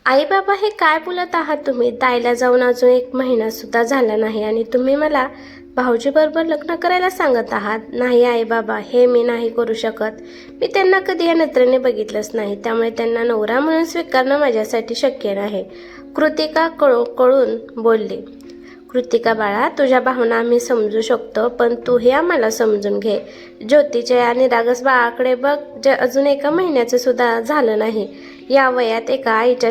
आई बाबा, हे काय बोलत आहात तुम्ही? ताईला जाऊन अजून 1 महिना सुद्धा झाला नाही आणि तुम्ही मला भाऊजी बरोबर लग्न करायला सांगत आहात? नाही आई बाबा, हे मी नाही करू शकत. मी त्यांना कधी या नजरेने बघितलंच नाही, त्यामुळे त्यांना नवरा म्हणून स्वीकारणं माझ्यासाठी शक्य नाही. कृतिका कळून बोलली. कृतिका बाळा, तुझ्या भावना आम्ही समजू शकतो, पण तूही आम्हाला समजून घे. ज्योतीच्या आणि रागस बाळाकडे बघ, जे अजून 1 महिन्याचं सुद्धा झालं नाही. या वयात एका आईच्या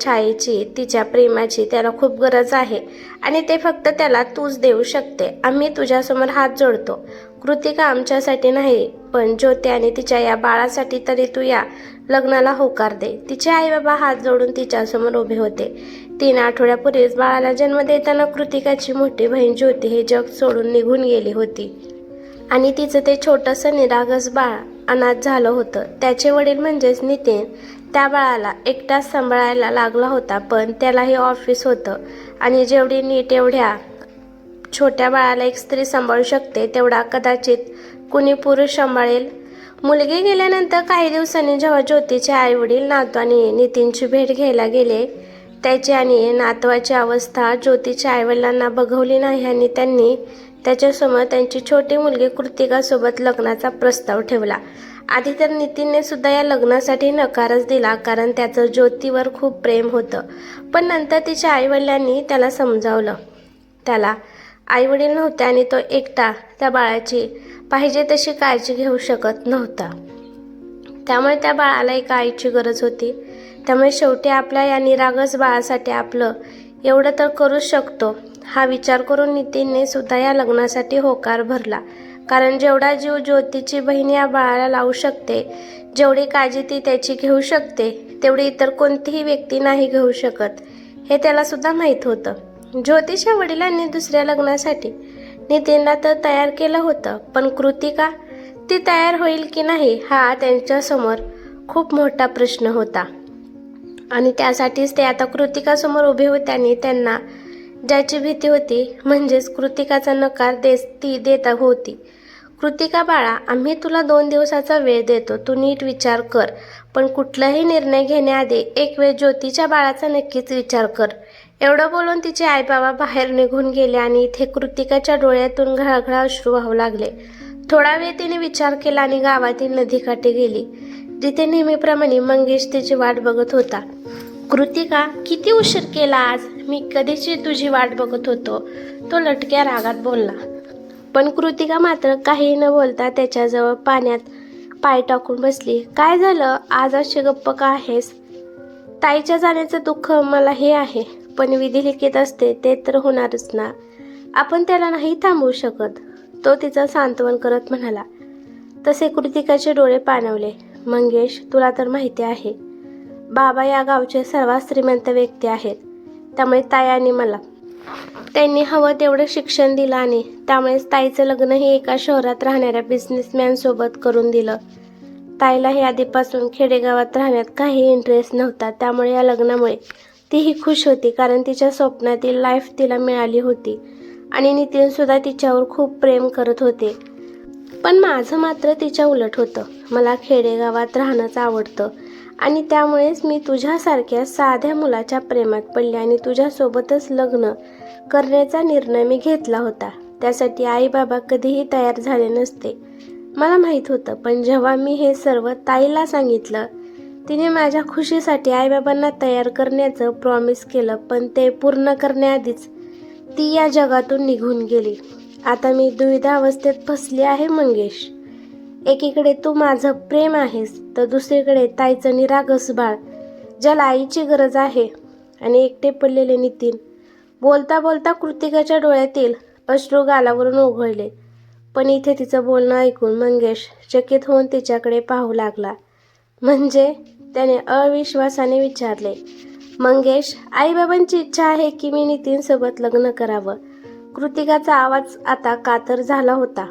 छायेची, तिच्या प्रेमाची त्याला खूप गरज आहे आणि ते फक्त त्याला तूच देऊ शकते. आम्ही तुझ्यासमोर हात जोडतो. कृतिका, आमच्यासाठी नाही, पण ज्योती आणि तिच्या या बाळासाठी तरी तू या लग्नाला होकार दे. तिचे आई बाबा हात जोडून तिच्यासमोर उभे होते. 3 आठवड्यापूर्वीच बाळाला जन्म देताना कृतिकाची मोठी बहीण ज्योती हे जग सोडून निघून गेली होती आणि तिचं ते छोटंसं निरागस बाळ अनाथ झालं होतं. त्याचे वडील म्हणजेच नितीन त्या बाळाला एकटाच सांभाळायला लागला होता, पण त्यालाही ऑफिस होतं आणि जेवढी नीट एवढ्या छोट्या बाळाला एक स्त्री सांभाळू शकते, तेवढा कदाचित कुणी पुरुष सांभाळेल. मुलगी गेल्यानंतर काही दिवसांनी जेव्हा ज्योतीचे आई वडील नातू आणि नितीनची भेट घ्यायला गेले, त्याची आणि नातवाची अवस्था ज्योतीच्या आईवडिलांना बघवली नाही आणि त्यांनी त्याच्यासमोर त्यांची छोटी मुलगी कृतिकासोबत लग्नाचा प्रस्ताव ठेवला. आधी तर नितीनने सुद्धा या लग्नासाठी नकारच दिला, कारण त्याचं ज्योतीवर खूप प्रेम होतं. पण नंतर तिच्या आईवडिलांनी त्याला समजावलं. त्याला आईवडील नव्हते आणि तो एकटा त्या बाळाची पाहिजे तशी काळजी घेऊ शकत नव्हता. त्यामुळे त्या बाळाला एका आईची गरज होती. त्यामुळे शेवटी आपल्या या निरागस बाळासाठी आपलं एवढं तर करूच शकतो, हा विचार करून नितीनने सुद्धा या लग्नासाठी होकार भरला. कारण जेवढा जीव ज्योतीची बहीण या बाळाला लावू शकते, जेवढी काळजी ती त्याची घेऊ शकते, तेवढी इतर कोणतीही व्यक्ती नाही घेऊ शकत, हे त्याला सुद्धा माहीत होतं. ज्योतीच्या वडिलांनी दुसऱ्या लग्नासाठी नितीनला तर तयार केलं होतं, पण कृतिका, ती तयार होईल की नाही हा त्यांच्यासमोर खूप मोठा प्रश्न होता. आणि त्यासाठीच ते आता कृतिकासमोर उभे होते आणि त्यांना ज्याची भीती होती, म्हणजेच कृतिकाचा नकार ती देत होती. कृतिका बाळा, आम्ही तुला 2 दिवसाचा वेळ देतो, तू नीट विचार कर, पण कुठलाही निर्णय घेण्याआधी एक वेळ ज्योतीच्या बाळाचा नक्कीच विचार कर. एवढं बोलून तिचे आईबाबा बाहेर निघून गेले आणि इथे कृतिकाच्या डोळ्यातून घळघळ अश्रू वाहू लागले. थोडा वेळ तिने विचार केला आणि गावातील नदीकाठी गेली, जिथे नेहमीप्रमाणे मंगेश तिची वाट बघत होता. कृतिका, किती उशीर केला आज? मी कधीची तुझी वाट बघत होतो, तो लटक्या रागात बोलला. पण कृतिका मात्र काही न बोलता त्याच्याजवळ पाण्यात पाय टाकून बसली. काय झालं? आज अशी गप्प का आहेस? ताईच्या जाण्याचं दुःख मलाही आहे, पण विधी लिखित असते ते तर होणारच ना, आपण त्याला नाही थांबवू शकत, तो तिचं सांत्वन करत म्हणाला. तसे कृतिकाचे डोळे पाणवले. मंगेश, तुला तर माहिती आहे, बाबा या गावचे सर्वात श्रीमंत व्यक्ती आहेत, त्यामुळे ताई आणि मला त्यांनी हवं तेवढं शिक्षण दिलं आणि त्यामुळेच ताईचं लग्नही एका शहरात राहणाऱ्या बिझनेसमॅन सोबत करून दिलं. ताईलाही आधीपासून खेडेगावात राहण्यात काही इंटरेस्ट नव्हता, त्यामुळे या लग्नामुळे तीही खुश होती, कारण तिच्या स्वप्नातील लाईफ तिला मिळाली होती आणि नितीनसुद्धा तिच्यावर खूप प्रेम करत होते. पण माझं मात्र तिच्या उलट होतं. मला खेडेगावात राहणंच आवडतं आणि त्यामुळेच मी तुझ्यासारख्या साध्या मुलाच्या प्रेमात पडले आणि तुझ्यासोबतच लग्न करण्याचा निर्णय मी घेतला होता. त्यासाठी आई बाबा कधीही तयार झाले नसते, मला माहीत होतं. पण जेव्हा मी हे सर्व ताईला सांगितलं, तिने माझ्या खुशीसाठी आईबाबांना तयार करण्याचं प्रॉमिस केलं, पण ते पूर्ण करण्याआधीच ती या जगातून निघून गेली. आता मी दुविधावस्थेत फसली आहे मंगेश. एकीकडे तू माझं प्रेम आहेस, तर दुसरीकडे ताईचं निरागस बाळ, ज्याला आईची गरज आहे, आणि एकटे पडलेले नितीन. बोलता बोलता कृतिकाच्या डोळ्यातील अश्रू गालावरून ओघळले. पण इथे तिचं बोलणं ऐकून मंगेश चकित होऊन तिच्याकडे पाहू लागला. म्हणजे? त्याने अविश्वासाने विचारले. मंगेश, आईबाबांची इच्छा आहे की मी नितीनसोबत लग्न करावं. कृतिकाचा आवाज आता कातर झाला होता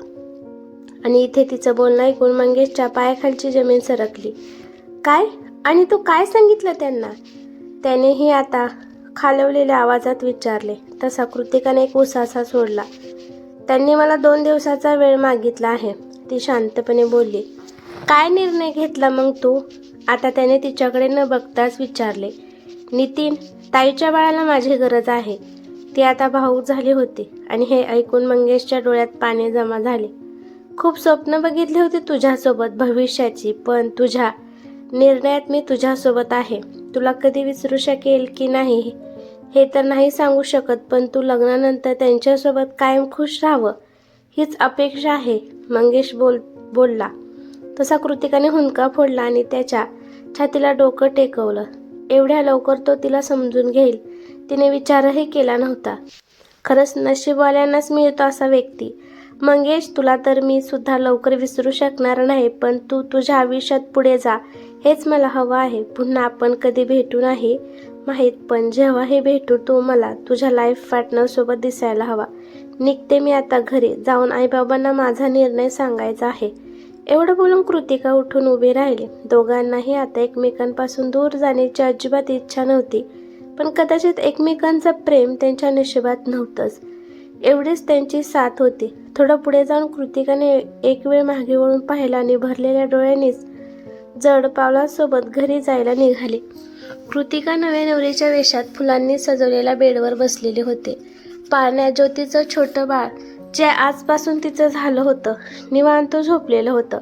आणि इथे तिचं बोलणं ऐकून मंगेशच्या पायाखालची जमीन सरकली. काय? आणि तू काय सांगितलं त्यांना? त्यानेही आता खालवलेल्या आवाजात विचारले. तसा कृतिकाने एक उसासा सोडला. त्यांनी मला 2 दिवसाचा वेळ मागितला आहे, ती शांतपणे बोलली. काय निर्णय घेतला मग तू? आता त्याने तिच्याकडे न बघताच विचारले. नितीन, ताईच्या बाळाला माझी गरज आहे. ती आता भावूक झाली होती आणि हे ऐकून मंगेशच्या डोळ्यात पाणी जमा झाले. खूप स्वप्न बघितली होती तुझ्यासोबत भविष्याची, पण तुझ्या निर्णयात मी तुझ्यासोबत आहे. तुला कधी विसरू शकेल की नाही हे तर नाही सांगू शकत, पण तू लग्नानंतर त्यांच्यासोबत कायम खुश राहावं हीच अपेक्षा आहे. मंगेश बोलला तसा कृतिकाने हुंदका फोडला आणि त्याच्या छातीला डोकं टेकवलं. एवढ्या लवकर तो तिला समजून घेईल तिने विचारही केला नव्हता. खरंच नशीबवाल्यांनाच मिळतो असा व्यक्ती. मंगेश, तुला तर मी सुद्धा लवकर विसरू शकणार नाही, पण तू तुझ्या आयुष्यात पुढे जा हेच मला हवं आहे. पुन्हा आपण कधी भेटू नाही माहीत, पण जेव्हाही भेटू तू मला तुझ्या लाईफ पार्टनरसोबत दिसायला हवा. निघते मी आता घरी. जाऊन आईबाबांना माझा निर्णय सांगायचा आहे. एवढं बोलून कृतिका उठून उभी राहिली. दोघांनाही आता एकमेकांपासून दूर जाण्याची अजिबात इच्छा नव्हती, पण कदाचित एकमेकांचं प्रेम त्यांच्या नशिबात नव्हतंच. एवढीच त्यांची साथ होती. थोडं पुढे जाऊन कृतिकाने एक वेळ मागे वळून पाहिलं आणि भरलेल्या डोळ्यांनीच जड पावलासोबत घरी जायला निघाली. कृतिका नव्या नवरीच्या वेशात फुलांनी सजवलेल्या बेडवर बसलेली होते. पाळण्यात ज्योतीचं छोटं बाळ, जे आजपासून तिचं झालं होतं, निवांत झोपलेलं होतं.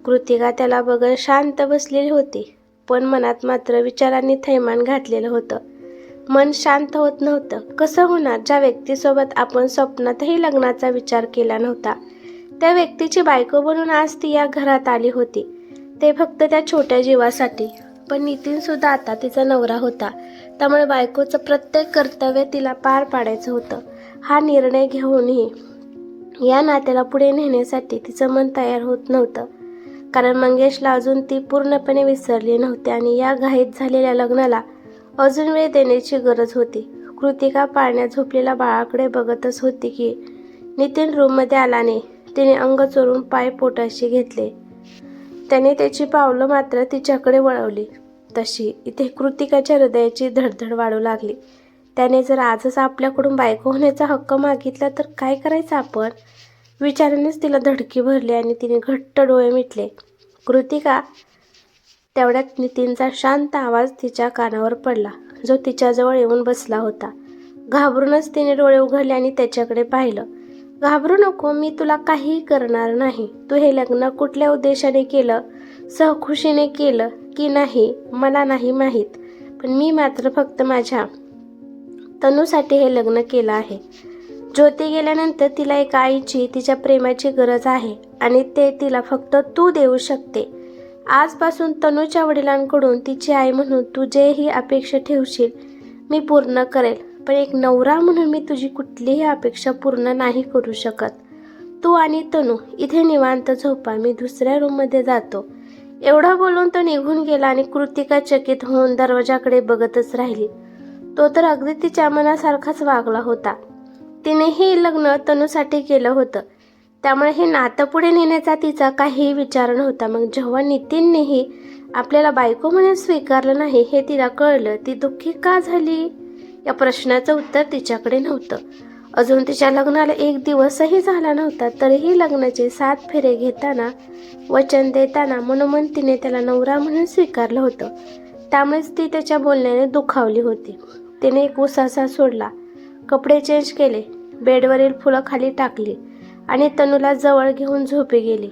कृतिका त्याला बघत शांत बसलेली होती, पण मनात मात्र विचारांनी थैमान घातलेलं होतं. मन शांत होत नव्हतं. कसं होणार ज्या व्यक्तीसोबत आपण स्वप्नातही लग्नाचा विचार केला नव्हता? त्या व्यक्तीची बायको बनून आज ती या घरात आली होती, ते फक्त त्या छोट्या जीवासाठी. पण नितीन सुद्धा आता तिचा नवरा होता, त्यामुळे बायकोचं प्रत्येक कर्तव्य तिला पार पाडायचं होतं. हा निर्णय घेऊनही या नात्याला पुढे नेण्यासाठी तिचं मन तयार होत नव्हतं, कारण मंगेशला अजून ती पूर्णपणे विसरली नव्हती आणि या घाईत झालेल्या लग्नाला अजून वेळ देण्याची गरज होती. कृतिका पाळण्यात झोपलेल्या बाळाकडे बघतच होती की नितीन रूममध्ये आल्याने तिने अंग चोरून पाय पोटाशी घेतले. त्याने त्याची पावलं मात्र तिच्याकडे वळवली. तशी इथे कृतिकाच्या हृदयाची धडधड वाढू लागली. त्याने जर आजच आपल्याकडून बायको होण्याचा हक्क मागितला तर काय करायचं आपण? विचारानेच तिला धडकी भरली आणि तिने घट्ट डोळे मिटले. कृतिका, तेवढ्यात नितीनचा शांत आवाज तिच्या कानावर पडला, जो तिच्याजवळ येऊन बसला होता. घाबरूनच तिने डोळे उघडले आणि त्याच्याकडे पाहिलं. घाबरू नको, मी तुला काहीही करणार नाही. तू हे लग्न कुठल्या उद्देशाने केलं, सहखुशीने केलं की नाही मला नाही माहीत, पण मी मात्र फक्त माझ्या तनूसाठी हे लग्न केलं आहे. ज्योती गेल्यानंतर तिला एक आईची, तिच्या प्रेमाची गरज आहे आणि ते तिला फक्त तू देऊ शकते. आजपासून तनूच्या वडिलांकडून तिची आई म्हणून तू जेही अपेक्षा ठेवशील मी पूर्ण करेल, पण एक नवरा म्हणून मी तुझी कुठलीही अपेक्षा पूर्ण नाही करू शकत. तू आणि तनू इथे निवांत झोपा, मी दुसऱ्या रूममध्ये जातो. एवढं बोलून तो निघून गेला आणि कृतिका चकित होऊन दरवाजाकडे बघतच राहिली. तो तर अगदी तिच्या मनासारखाच वागला होता. तिनेही लग्न तनूसाठी केलं होतं, त्यामुळे हे नातं पुढे नेण्याचा तिचा काहीही विचार नव्हता. मग जेव्हा नितीननेही आपल्याला बायको म्हणून स्वीकारलं नाही हे तिला कळलं, ती दुःखी का झाली या प्रश्नाचं उत्तर तिच्याकडे नव्हतं. अजून तिच्या लग्नाला एक दिवसही झाला नव्हता, तरीही लग्नाचे 7 फेरे घेताना, वचन देताना मनोमन तिने त्याला नवरा म्हणून स्वीकारलं होतं. त्यामुळेच ती त्याच्या बोलण्याने दुखावली होती. तिने एक उसासा सोडला, कपडे चेंज केले, बेडवरील फुलं खाली टाकली आणि तनूला जवळ घेऊन झोपी गेली.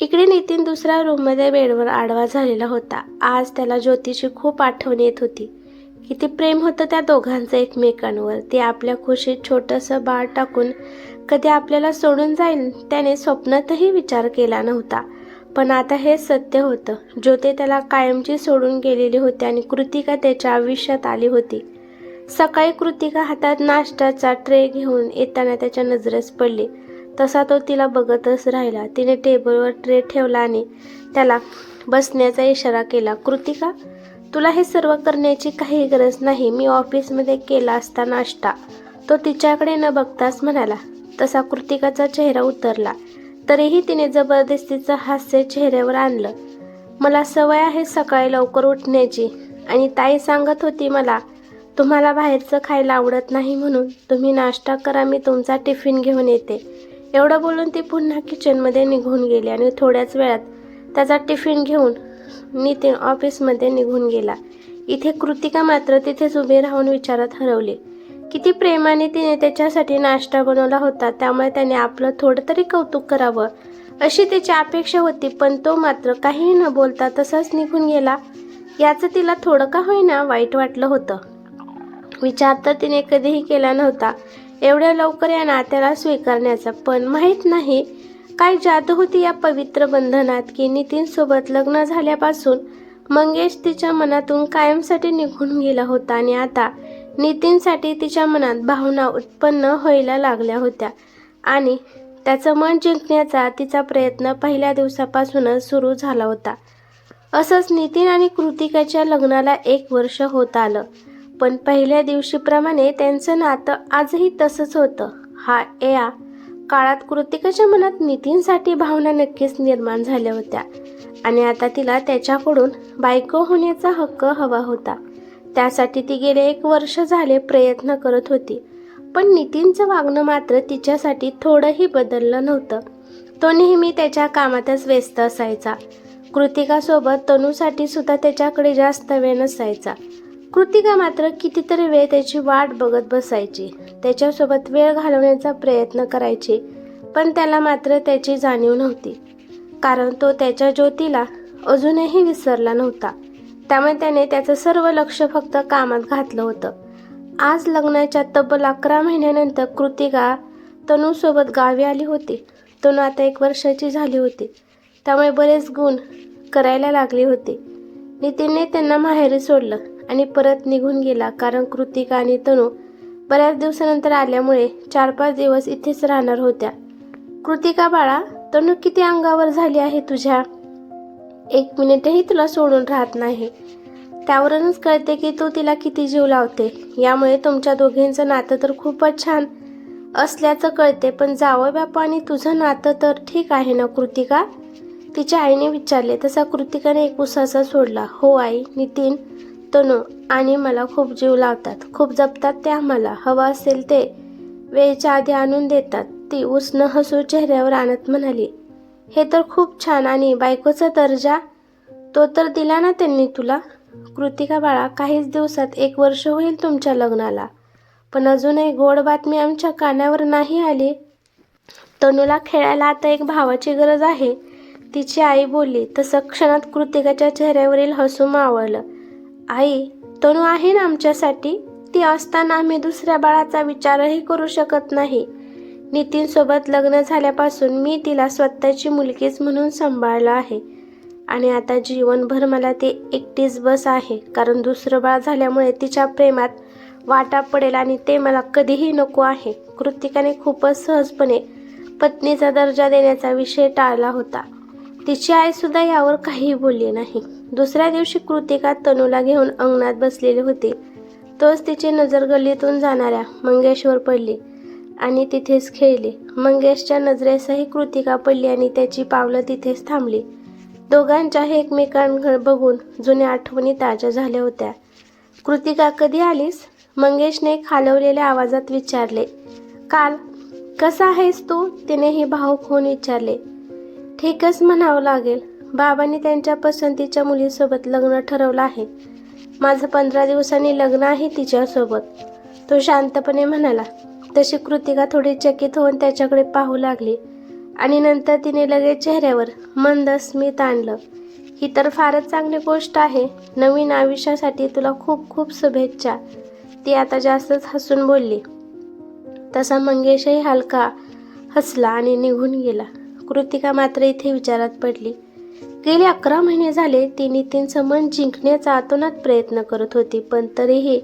इकडे नितीन दुसऱ्या रूममध्ये बेडवर आडवा झालेला होता. आज त्याला ज्योतीची खूप आठवण येत होती. किती प्रेम होतं त्या दोघांचं एकमेकांवर. ती आपल्या खुशीत छोटंसं बाळ टाकून कधी आपल्याला सोडून जाईल त्याने स्वप्नातही विचार केला नव्हता, पण आता हे सत्य होतं. ज्योती त्याला कायमची सोडून गेलेली होती आणि कृतिका त्याच्या आयुष्यात आली होती. सकाळी कृतिका हातात नाश्त्याचा ट्रे घेऊन येताना त्याच्या नजरेस पडली. तसा तो तिला बघतच राहिला. तिने टेबलवर ट्रे ठेवला आणि त्याला बसण्याचा इशारा केला. कृतिका, तुला हे सर्व करण्याची काही गरज नाही, मी ऑफिसमध्ये केला असता नाश्ता, तो तिच्याकडे न बघताच म्हणाला. तसा कृतिकाचा चेहरा उतरला, तरीही तिने जबरदस्तीचं हास्य चेहऱ्यावर आणलं. मला सवय आहे सकाळी लवकर उठण्याची आणि ताई सांगत होती मला तुम्हाला बाहेरचं खायला आवडत नाही, म्हणून तुम्ही नाश्ता करा, मी तुमचा टिफिन घेऊन येते. एवढं बोलून ती पुन्हा किचनमध्ये निघून गेली आणि थोड्याच वेळात त्याचा टिफिन घेऊन नितीन ऑफिसमध्ये निघून गेला. इथे कृतिका मात्र तिथेच उभी राहून विचारात हरवली. किती प्रेमाने तिने त्याच्यासाठी नाश्ता बनवला होता, त्यामुळे त्याने आपलं थोडं तरी कौतुक करावं अशी त्याची अपेक्षा होती. पण तो मात्र काहीही न बोलता तसाच निघून गेला. याचं तिला थोडं का होईना वाईट वाटलं होतं. विचार तर तिने कधीही केला नव्हता एवढ्या लवकर या नात्याला स्वीकारण्याचा. पण माहीत नाही काय जादू होती या पवित्र बंधनात की नितीन सोबत लग्न झाल्यापासून मंगेश तिच्या मनातून कायमसाठी निघून गेला होता आणि आता नितीनसाठी तिच्या मनात भावना उत्पन्न व्हायला लागल्या होत्या आणि त्याचं मन जिंकण्याचा तिचा प्रयत्न पहिल्या दिवसापासूनच सुरू झाला होता. असंच नितीन आणि कृतिकाच्या लग्नाला 1 वर्ष होत आलं. पण पहिल्या दिवशीप्रमाणे त्यांचं नातं आजही तसंच होतं. या काळात कृतिकाच्या मनात नितीनसाठी भावना नक्कीच निर्माण झाल्या होत्या आणि आता तिला त्याच्याकडून बायको होण्याचा हक्क हवा होता. त्यासाठी ती गेले 1 वर्ष झाले प्रयत्न करत होती. पण नितीनचं वागणं मात्र तिच्यासाठी थोडंही बदललं नव्हतं. तो नेहमी त्याच्या कामातच व्यस्त असायचा. कृतिकासोबत तनूसाठी सुद्धा त्याच्याकडे जास्त वेळ नसायचा. कृतिका मात्र कितीतरी वेळ त्याची वाट बघत बसायची, त्याच्यासोबत वेळ घालवण्याचा प्रयत्न करायची. पण त्याला मात्र त्याची जाणीव नव्हती, कारण तो त्याच्या ज्योतीला अजूनही विसरला नव्हता. त्यामुळे त्याने त्याचं सर्व लक्ष फक्त कामात घातलं होतं. आज लग्नाच्या तब्बल 11 महिन्यानंतर कृतिका तनूसोबत गावी आली होती. तनू आता 1 वर्षाची झाली होती, त्यामुळे बरेच गुण करायला लागले होते. नितीनने त्यांना माहेरी सोडलं आणि परत निघून गेला, कारण कृतिका आणि तनू बऱ्याच दिवसानंतर आल्यामुळे 4-5 दिवस इथेच राहणार होत्या. कृतिका बाळा, तनू किती अंगावर झाली आहे तुझ्या. 1 मिनिटही तुला सोडून राहत नाही. त्यावरूनच कळते की तू तिला किती जीव लावते. यामुळे तुमच्या दोघींचं नातं तर खूपच छान असल्याचं कळते. पण जावं बापा आणि तुझं नातं तर ठीक आहे ना कृतिका, तिच्या आईने विचारले. तसा कृतिकाने एक उसासा सोडला. हो आई, नितीन, तनू आणि मला खूप जीव लावतात, खूप जपतात ते आम्हाला. हवं असेल ते वेळेच्या आधी आणून देतात, ती उसनं हसू चेहऱ्यावर आणत म्हणाली. हे तर खूप छान. आणि बायकोचा दर्जा तो तर दिला ना त्यांनी तुला. कृतिका बाळा, काहीच दिवसात 1 वर्ष होईल तुमच्या लग्नाला, पण अजूनही गोड बातमी आमच्या कानावर नाही आली. तनूला खेळायला आता एक भावाची गरज आहे, तिची आई बोलली. तसं क्षणात कृतिकाच्या चेहऱ्यावरील हसू मावळलं. आई, तनू आहे ना आमच्यासाठी. ती असताना आम्ही दुसऱ्या बाळाचा विचारही करू शकत नाही. नितीनसोबत लग्न झाल्यापासून मी तिला स्वतःची मुलगीच म्हणून सांभाळलं आहे आणि आता जीवनभर मला ती एकटीच बस आहे, कारण दुसरं बाळ झाल्यामुळे तिच्या प्रेमात वाटा पडेल आणि ते मला कधीही नको आहे. कृतिकाने खूपच सहजपणे पत्नीचा दर्जा देण्याचा विषय टाळला होता. तिची आई सुद्धा यावर काहीही बोलली नाही. दुसऱ्या दिवशी कृतिका तनूला घेऊन अंगणात बसलेली होती. तोच तिची नजर गल्लीतून जाणाऱ्या मंगेशवर पडली आणि तिथेच खेळली. मंगेशच्या नजरेसही कृतिका पडली आणि त्याची पावलं तिथेच थांबली. दोघांच्याही एकमेकांकडे बघून जुन्या आठवणी ताज्या झाल्या होत्या. कृतिका, कधी आलीस? मंगेशने खालवलेल्या आवाजात विचारले. काल. कसा आहेस तू? तिनेही भावुक होऊन विचारले. ठीकच म्हणावं लागेल. बाबांनी त्यांच्या पसंतीच्या मुलीसोबत लग्न ठरवलं आहे. माझं 15 दिवसांनी लग्न आहे तिच्यासोबत, तो शांतपणे म्हणाला. तशी कृतिका थोडी चकित होऊन त्याच्याकडे पाहू लागली आणि नंतर तिने लगेच चेहऱ्यावर मंद स्मित आणलं. ही तर फारच चांगली गोष्ट आहे. नवीन आयुष्यासाठी तुला खूप खूप शुभेच्छा. ती आता जास्तच हसून बोलली. तसा मंगेशही हलका हसला आणि निघून गेला. कृतिका मात्र इथे विचारात पडली. गेले 11 महिने झाले ती नितीनचं मन जिंकण्याचा आतोनात प्रयत्न करत होती, पण तरीही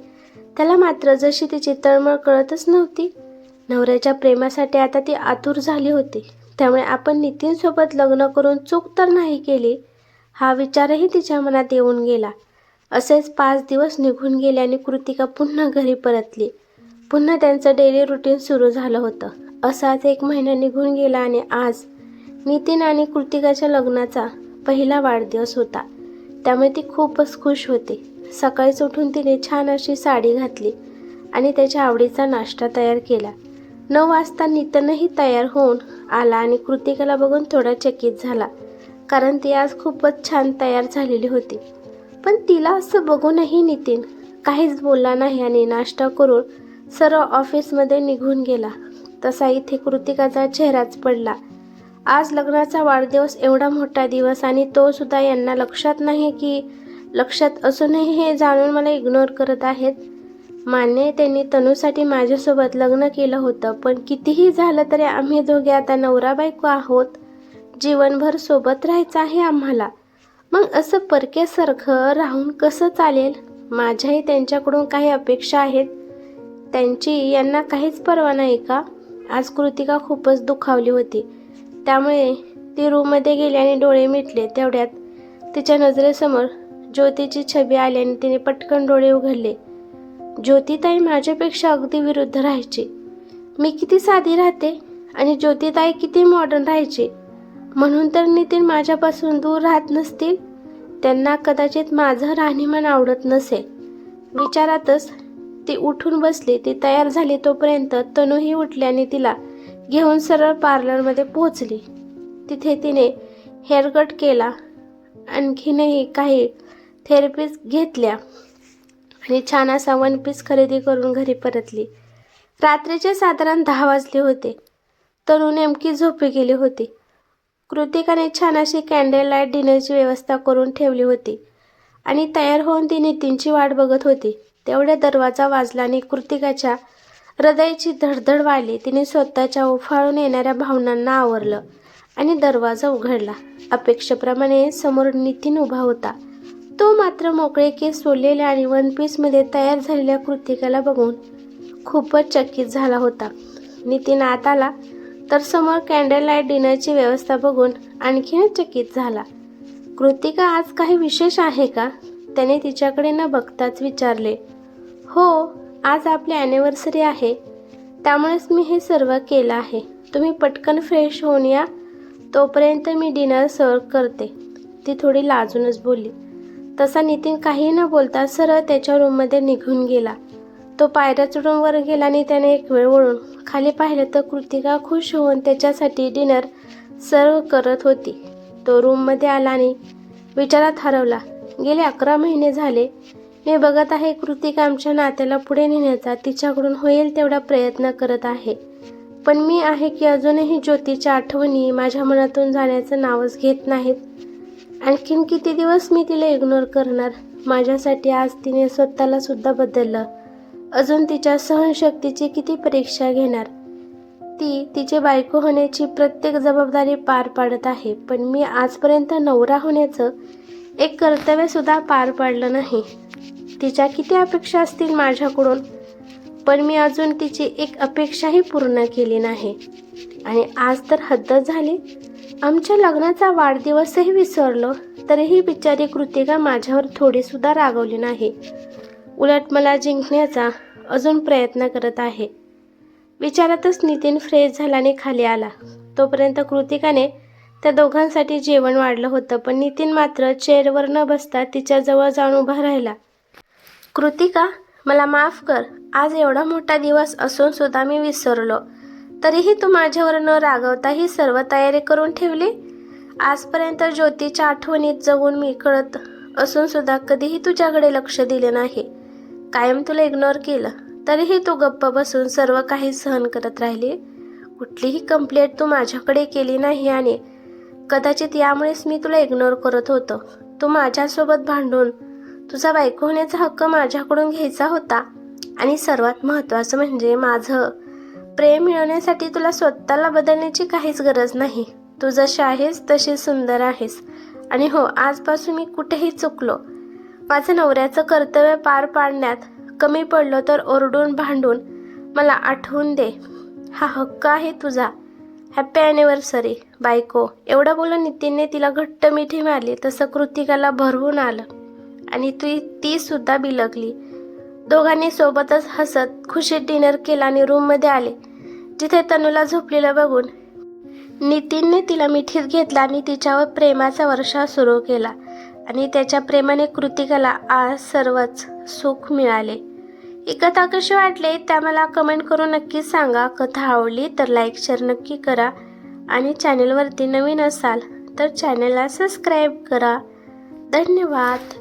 त्याला मात्र जशी तिची तळमळ कळतच नव्हती. नवऱ्याच्या प्रेमासाठी आता ती आतुर झाली होती. त्यामुळे आपण नितीनसोबत लग्न करून चूक तर नाही केली, हा विचारही तिच्या मनात येऊन गेला. असेच 5 दिवस निघून गेले आणि कृतिका पुन्हा घरी परतली. पुन्हा त्यांचं डेली रुटीन सुरू झालं होतं. असाच 1 महिना निघून गेला आणि आज नितीन आणि कृतिकाच्या लग्नाचा पहिला वाढदिवस होता. त्यामुळे ती खूपच खुश होती. सकाळीच उठून तिने छान अशी साडी घातली आणि त्याच्या आवडीचा नाश्ता तयार केला. 9 वाजता नितीनही तयार होऊन आला आणि कृतिकाला बघून थोडा चकित झाला, कारण ती आज खूपच छान तयार झालेली होती. पण तिला असं बघूनही नितीन काहीच बोलला नाही आणि नाश्ता करून सरळ ऑफिसमध्ये निघून गेला. तसा इथे कृतिकाचा चेहराच पडला. आज लग्नाचा वाढदिवस, एवढा मोठा दिवस, आणि तो सुद्धा यांना लक्षात नाही की लक्षात असूनही हे जाणून मला इग्नोर करत आहेत. मान्य, त्यांनी तनूसाठी माझ्यासोबत लग्न केलं होतं, पण कितीही झालं तरी आम्ही दोघे आता नवरा बायको आहोत. जीवनभर सोबत राहायचं आहे आम्हाला. मग असं परक्यासारखं राहून कसं चालेल? माझ्याही त्यांच्याकडून काही अपेक्षा आहेत. त्यांची यांना काहीच पर्वा नाही का? आज कृतिका खूपच दुखावली होती. त्यामुळे ती रूममध्ये गेली आणि डोळे मिटले. तेवढ्यात तिच्या नजरेसमोर ज्योतीची छबी आली आणि तिने पटकन डोळे उघडले. ज्योतिताई माझ्यापेक्षा अगदी विरुद्ध राहायची. मी किती साधी राहते आणि ज्योतिताई किती मॉडर्न राहायची. म्हणून तर नितीन माझ्यापासून दूर राहत नसतील. त्यांना कदाचित माझं राहणीमान आवडत नसेल. विचारातच ती उठून बसली. ती तयार झाली तोपर्यंत तनूही उठली आणि तिला घेऊन सरळ पार्लरमध्ये पोहोचली. तिथे तिने हेअरकट केला, आणखीनही काही थेरपीज घेतल्या आणि छान असा वन पीस खरेदी करून घरी परतली. रात्रीचे साधारण 10 वाजले होते. तनू नेमकी झोपी गेली होती. कृतिकाने छान अशी कॅन्डल लाईट डिनरची व्यवस्था करून ठेवली होती आणि तयार होऊन ती नितीनची वाट बघत होती. तेवढ्या दरवाजा वाजला आणि कृतिकाच्या हृदयाची धडधड वाढली. तिने स्वतःच्या उफाळून येणाऱ्या भावनांना आवरलं आणि दरवाजा उघडला. अपेक्षेप्रमाणे समोर नितीन उभा होता. तो मात्र मोकळे केस सोडलेले आणि वन पीसमध्ये तयार झालेल्या कृतिकाला बघून खूपच चकित झाला होता. नितीन आत आला तर समोर कॅन्डल लाईट डिनरची व्यवस्था बघून आणखीनच चकित झाला. कृतिका, आज काही विशेष आहे का? त्याने तिच्याकडे न बघताच विचारले. हो, आज आपली ॲनिव्हर्सरी आहे, त्यामुळेच मी हे सर्व केलं आहे. तुम्ही पटकन फ्रेश होऊन या, तोपर्यंत मी डिनर सर्व करते. ती थोडी लाजूनच बोलली. तसा नितीन काही न बोलता सरळ त्याच्या रूममध्ये निघून गेला. तो पायऱ्या चढून वर गेला आणि त्याने एक वेळ वळून खाली पाहिलं तर कृतिका खुश होऊन त्याच्यासाठी डिनर सर्व करत होती. तो रूममध्ये आला आणि विचारात हरवला. गेले 11 महिने झाले मी बघत आहे कृतिका आमच्या नात्याला पुढे नेण्याचा तिच्याकडून होईल तेवढा प्रयत्न करत आहे. पण मी आहे की अजूनही ज्योतीच्या आठवणी माझ्या मनातून जाण्याचं नावच घेत नाहीत. आणखीन किती दिवस मी तिला इग्नोर करणार? माझ्यासाठी आज तिने स्वतःला सुद्धा बदललं. अजून तिच्या सहनशक्तीची किती परीक्षा घेणार? ती तिची बायको होण्याची प्रत्येक जबाबदारी पार पाडत आहे, पण मी आजपर्यंत नवरा होण्याचं एक कर्तव्यसुद्धा पार पाडलं नाही. तिच्या किती अपेक्षा असतील माझ्याकडून, पण मी अजून तिची एक अपेक्षाही पूर्ण केली नाही. आणि आज तर हद्द झाली. आमच्या लग्नाचा वाढदिवसही विसरलो, तरीही बिचारी कृतिका माझ्यावर थोडीसुद्धा रागवली नाही. उलट मला जिंकण्याचा अजून प्रयत्न करत आहे. विचारातच नितीन फ्रेश झाला आणि खाली आला. तोपर्यंत कृतिकाने त्या दोघांसाठी जेवण वाढलं होतं, पण नितीन मात्र चेअरवर न बसता तिच्याजवळ जाऊन उभा राहिला. कृतिका, मला माफ कर. आज एवढा मोठा दिवस असून सुद्धा मी विसरलो. तरीही तू माझ्यावर न रागवता ही सर्व तयारी करून ठेवली. आजपर्यंत ज्योतीच्या आठवणीत जगून मी कळत असून सुद्धा कधीही तुझ्याकडे लक्ष दिले नाही. कायम तुला इग्नोर केलं, तरीही तू गप्प बसून सर्व काही सहन करत राहिली. कुठलीही कंप्लेंट तू माझ्याकडे केली नाही आणि कदाचित यामुळेच मी तुला इग्नोर करत होतो. तू माझ्यासोबत भांडून तुझा बायको होण्याचा हक्क माझ्याकडून घ्यायचा होता. आणि सर्वात महत्त्वाचं म्हणजे माझं प्रेम मिळवण्यासाठी तुला स्वतःला बदलण्याची काहीच गरज नाही. तू जशी आहेस तशी सुंदर आहेस. आणि हो, आजपासून मी कुठेही चुकलो, माझं नवऱ्याचं कर्तव्य पार पाडण्यात कमी पडलो तर ओरडून भांडून मला आठवून दे. हा हक्क आहे तुझा. हॅपी ॲनिव्हर्सरी बायको. एवढं बोलून नितीनने तिला घट्ट मिठी मारली. तसं कृतिकाला भरवून आलं आणि ती सुद्धा बिलगली. दोघांनी सोबतच हसत खुशीत डिनर केला आणि रूममध्ये आले, जिथे तनूला झोपलेलं बघून नितीनने तिला मिठीत घेतला आणि तिच्यावर प्रेमाचा वर्षाव सुरू केला. आणि त्याच्या प्रेमाने कृतिकाला आज सर्वच सुख मिळाले. ही कथा कशी वाटली त्या मला कमेंट करून नक्कीच सांगा. कथा आवडली तर लाईक शेअर नक्की करा आणि चॅनलवरती नवीन असाल तर चॅनलला सबस्क्राईब करा. धन्यवाद.